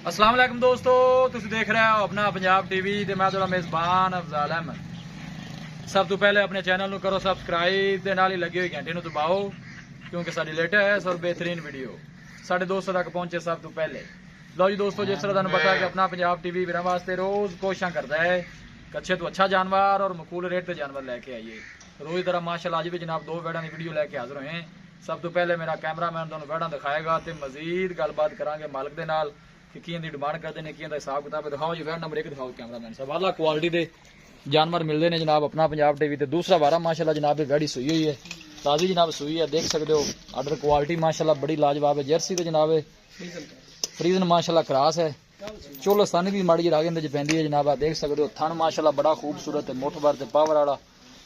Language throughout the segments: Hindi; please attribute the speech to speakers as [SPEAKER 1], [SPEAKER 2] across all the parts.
[SPEAKER 1] अस्सलाम वालेकुम दोस्तों, तुम देख रहे हो अपना पंजाब टीवी ते मैं तुहाडा मेज़बान अफजाल अहमद। सब तो पहले अपने चैनल को करो सबसक्राइब ते नाल ही लगी हुई घंटे को दबाओ, क्योंकि साडी लेटेस्ट और बेहतरीन वीडियो साडे दोस्तों तक पहुंचे सब तो पहले। लो जी दोस्तों, जिस तरह तुहानू पता है कि अपना पंजाब टीवी मेरे वास्ते रोज़ कोशिश करता है कि अच्छे तो अच्छा जानवर और मकूल रेट पर जानवर लैके आइए। रोज़ की तरह माशाअल्लाह अज भी जनाब दो वेड़ा की वीडियो लैके हाजिर हुए हैं। सब तो पहले मेरा कैमरामैन तुहानू वेड़ा दिखाएगा तो मजीद गलबात करांगे मालिक दे नाल कि की डिमांड करते हैं, की हिसाब किताब दिखाओ जी। वेड़ नंबर 1 दिखाओ कैमरामैन साहब। आला क्वालिटी के जानवर मिलते हैं जनाब अपना पंजाब टीवी ते। दूसरा वारा माशाल्लाह जनाब वेड़ी सुई हुई है, ताज़ी जनाब सुई है, देख सकते हो। आर्डर क्वालिटी माशाल्लाह बड़ी लाजवाब है। जर्सी तो जनाब फ्रीजन माशाल्लाह क्रास है। चोलस्तानी भी माड़ी रागे पैंदी है जनाब, देख सकते हो। थन माशाल्लाह बड़ा खूबसूरत है, मुठभर ते पावर वाला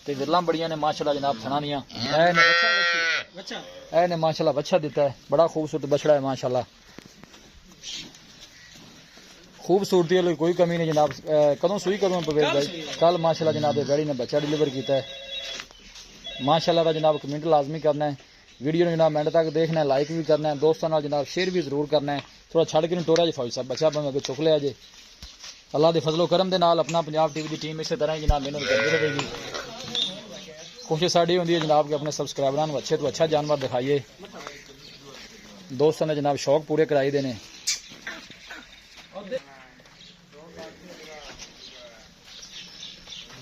[SPEAKER 1] ते विरला बड़िया ने माशाल्लाह जनाब थना दियां। ए ने माशाल्लाह बच्चा दिता है, बड़ा खूबसूरत बछड़ा है माशाल्लाह। खूबसूरती वाली कोई कमी नहीं जनाब। कदों सुई कदों परवेज भाई? कल माशाल्लाह जनाब वेड़ी ने बच्चा डिलीवर किया है माशाल्लाह का जनाब। कमेंट लाजमी करना है, वीडियो ने जनाब एंड तक देखना है, लाइक भी करना है, दोस्तों नाल जनाब शेयर भी जरूर करना है। थोड़ा छड़ के टोरा जी फौज साहब बच्चा भावे अगर चुक लिया जे। अल्लाह के फजलो करम के नाल अपना पंजाब टीवी की टीम इस तरह ही जनाब मेहनत करती रहेगी। कोशिश साड़ी होंगी है जनाब कि अपने सबसक्राइबरां को अच्छे तो अच्छा जानवर दिखाइए। दोस्तों ने जनाब शौक पूरे कराई देने।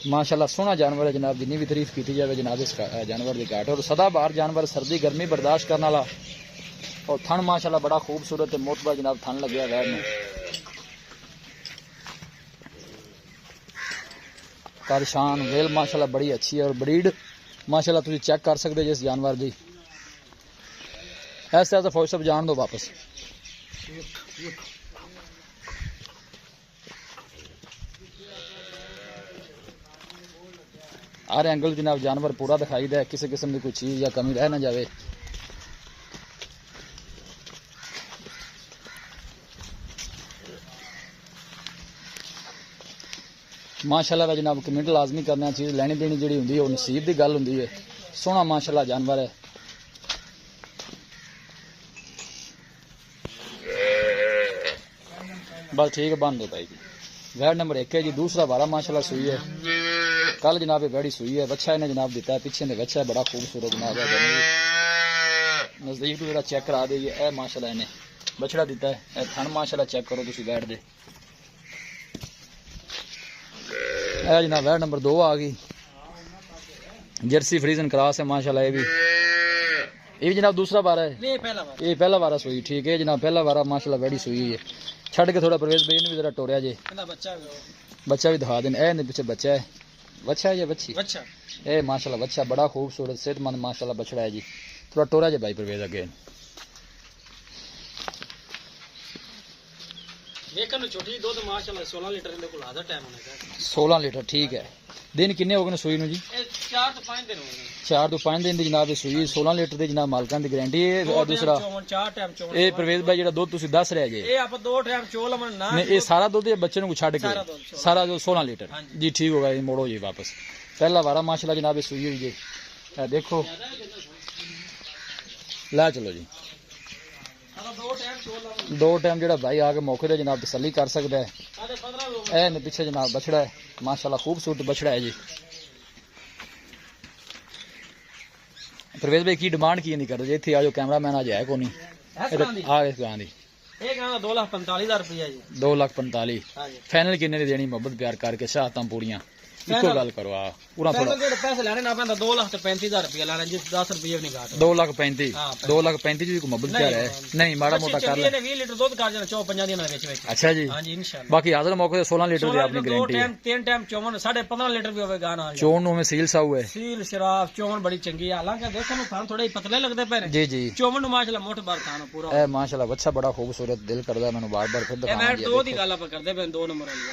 [SPEAKER 1] माशाल्लाह सोहना जानवर है जनाब, जिन्नी भी तारीफ की जाए जनाब इस जानवर की घाट। और सदाबहार जानवर, सर्दी गर्मी बर्दाश्त करने वाला। और थन माशाल्लाह बड़ा खूबसूरत है, मोतबर जनाब थन लगे वैर में। कारशान वेल माशाल्लाह बड़ी अच्छी है। और ब्रीड माशाल्लाह तुम चेक कर सकते हो जिस जानवर की। ऐसे ऐसा फौज सब जान दो वापस। हर एंगल जनाब जानवर पूरा दिखाई दे, किसी किस्म की कोई चीज या कमी रह ना जाए। माशाल्लाह का जनाब कमेंट लाजमी करना। चीज़ लेनी देनी जी होंगी वो नसीब की गल होंगी है। सोहना माशाल्लाह जानवर है। बस ठीक है, बन दो भाई जी। वेड़ नंबर 1 है जी। दूसरा वारा माशाल्लाह सुई है, कल जनाब वेड़ी सुई है। बच्चा इन्हें जनाब दिता है, पीछे ने बच्चा है बड़ा खूबसूरत जनाब है। नजदीक तो चेक करा देगी। ए माशाल्लाह इन्हें बछड़ा दिता है। थन माशाल्लाह चेक करो तुम वेड़ दे। ए जनाब वेड़ नंबर 2 आ गई। जर्सी फ्रीजन क्रॉस है माशाल्लाह। ये भी जनाब दूसरा वारा है, ये पहला वारा सुई। ठीक है जनाब, पहला वारा माशाल्लाह वेड़ी सुई है। छड़ के थोड़ा परवेज भाई ने भी जरा टोरिया जे, बच्चा भी दिखा देना। ए पीछे बच्चा है, बच्चा है या बच्ची? बच्चा। ए माशाल्लाह बच्चा बड़ा खूबसूरत सेहतमंद माशाल्लाह बछड़ा है जी। थोड़ा टोरा जे भाई परवेज अगे। छोटी दूध माशाल्लाह 16 लीटर इनके कोल आधा टाइम होना चाहिए। 16 लीटर ठीक है। दिन किन्ने हो गए सुई नु जी? 4 तो 5 दिन हो गए। 4 तो 5 दिन दी जनाब सुई 16 लीटर दी जनाब मालकां दी गारंटी है। दूसरा 4 टाइम चोल। ए परवेज भाई जेड़ा दूध तुसी दस रहे जे, ए आप 2 टाइम चोल मन ना नहीं, ए सारा दूध ये बच्चे नु छाड़ के सारा जो 16 लीटर जी। ठीक होगा, ये मोड़ो जी वापस। पहला वारा माशाल्लाह जनाब सुई हुई जी। ए देखो ला चलो जी। 2 टाइम जो भाई आके मौके पर जनाब तसली कर सकता है। ए पीछे जनाब बछड़ा है माशाल्लाह, खूबसूरत बछड़ा है जी। परवेज भाई की डिमांड की नहीं करते? इतने आज कैमरामैन आज है को नहीं आ इस गां की
[SPEAKER 2] 2,45,000 रुपया जी।
[SPEAKER 1] 2,45,000 फाइनल किन्ने की देनी? मोहब्बत प्यार करके शाहतां पूरियां इको गल करो। आ पूरा थोड़ा
[SPEAKER 2] पैसे लेने ना पैंदा 2,35,000 रुपया लेना जी। 10 रुपये नहीं घाट।
[SPEAKER 1] 2,35,000 2,35,000 जी को मोहब्बत प्यार है नहीं माड़ा मोटा कर ले।
[SPEAKER 2] 20 लीटर दूध काट देना 54 दिन में।
[SPEAKER 1] अच्छा जी,
[SPEAKER 2] हां जी इंशाल्लाह।
[SPEAKER 1] बाकी हाजिर मौके 16 लीटर की अपनी गारंटी है।
[SPEAKER 2] 3 टाइम चौवन 15.5 लीटर भी होवे गाना।
[SPEAKER 1] चोन में सील साउ है,
[SPEAKER 2] सील शराब चौवन बड़ी चंगी है। हालांकि देखो नु खान थोड़े ही पतले लगदे पे
[SPEAKER 1] जी जी।
[SPEAKER 2] चौवन माशाल्लाह मोट बार खाना पूरा।
[SPEAKER 1] ए माशाल्लाह बच्चा बड़ा खूबसूरत, दिल करदा मैनू बार-बार फिर दिखाना जी।
[SPEAKER 2] 2 दी गल आप करदे पे 2 नंबर वाली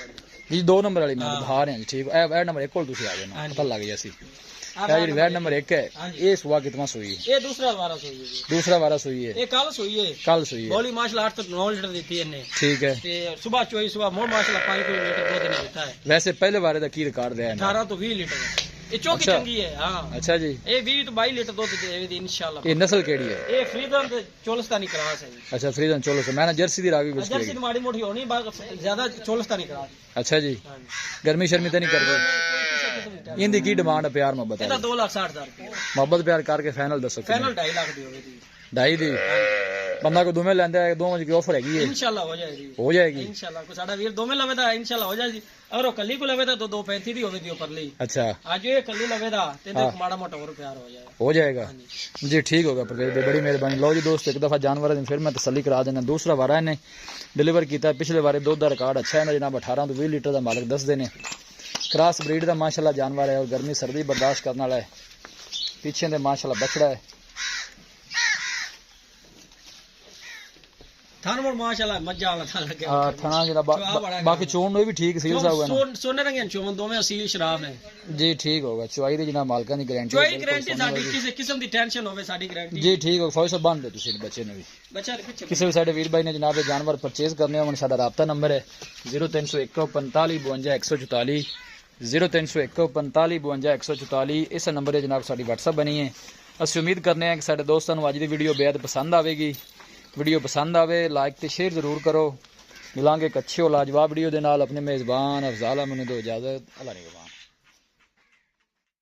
[SPEAKER 1] जी। 2 नंबर वाली मैं दिखा रहा जी। ठीक है, ए नंबर 1 कोल तुसी आ जाना पता लग गया सी। जी वेड़ नंबर 1 है। ये सुबह कितना सुई है? ये दूसरा वारा सुई है। दूसरा वारा सुई है, ये कल सुई है। कल सुई है। बोली माशाल्लाह 8 से 9 लीटर देती है ने। ठीक है। ते सुबह चोई सुबह मोर माशाल्लाह 5 लीटर दूध देता है। वैसे पहले वारे दा की रिकॉर्ड है? 18 तो 20 लीटर।
[SPEAKER 2] ये चौकी
[SPEAKER 1] अच्छा।
[SPEAKER 2] चंगी है हां
[SPEAKER 1] अच्छा जी
[SPEAKER 2] ये 20 तो 22 लीटर दूध देवेगी इंशाल्लाह
[SPEAKER 1] ये नस्ल केड़ी है
[SPEAKER 2] ये फ्रीडम ते चोलस्तानी क्रॉस है
[SPEAKER 1] अच्छा फ्रीजन चलो से मैंने जर्सी दी रावी बिच
[SPEAKER 2] जर्सी माड़ी मोटी होनी बाकी ज्यादा चोलस्तानी क्रॉस
[SPEAKER 1] अच्छा जी
[SPEAKER 2] हां जी
[SPEAKER 1] गर्मी शर्मी तो नहीं कर रही इंदी की डिमांड है प्यार मोहब्बत
[SPEAKER 2] ਇਹਦਾ
[SPEAKER 1] है
[SPEAKER 2] 2,60,000 रुपए
[SPEAKER 1] मोहब्बत प्यार करके फाइनल दसो
[SPEAKER 2] फाइनल 2.5 लाख दी होगी
[SPEAKER 1] ढाई दी बंदा को दोवें लेंदा है दोवें की ऑफर हैगी है
[SPEAKER 2] इंशाल्लाह हो जाएगी
[SPEAKER 1] हो जाएगी
[SPEAKER 2] इंशाल्लाह को साडा वीर दोवें लवेदा इंशाल्लाह हो जाएगी अगर वो कल्ली को लवेदा तो 2.35 दी होगी ऊपर ली
[SPEAKER 1] अच्छा
[SPEAKER 2] आज ये कल्ली लवेदा ते देख माड़ा मोटा और प्यार हो जाएगा
[SPEAKER 1] हो जाएगा जी ठीक होगा परवेज भाई बड़ी मेहरबानी लो जी दोस्त एक दफा जानवर दिन फिर मैं तसल्ली करा देना दूसरा वारा इन्हें डिलीवर किया पिछले बारे दुध का रिकॉर्ड अच्छा है ना जनाब 18 तो 20 लीटर का मालिक दस देने क्रॉस ब्रीड का माशाल्लाह जानवर है और गर्मी सर्दी बर्दाश्त करने वाला है पीछे दे माशाल्लाह बछड़ा है
[SPEAKER 2] थानवर माशाल्लाह मजा आला था लगे
[SPEAKER 1] थाना जरा बाकी चोन भी ठीक सील सा हुआ ना
[SPEAKER 2] सोने रंगे चोन दो में असील शराब है
[SPEAKER 1] जी ठीक होगा चुआई दी जनाब मालका की गारंटी
[SPEAKER 2] चोई गारंटी साडी किसी किस्म दी टेंशन होवे साडी गारंटी
[SPEAKER 1] जी ठीक होगा फौज साहब बांध दो तुसी बच्चे ने भी
[SPEAKER 2] बच्चा रे पीछे
[SPEAKER 1] किसी भी साडे वीर भाई ने जनाब ये जानवर परचेज करने हो साडा राब्ता नंबर है 0301 45 52 144 0301 45 52 144 इस नंबर है जनाब साडी व्हाट्सएप बनी है असि उम्मीद करने हैं कि साडे दोस्तों को अज दी वीडियो बेहद पसंद आवेगी वीडियो पसंद आवे लाइक ते शेयर जरूर करो मिलांगे एक अच्छी और लाजवाब वीडियो दे नाल अपने मेज़बान अफजाल अहमद दो इजाजत अल्लाह निगहबान।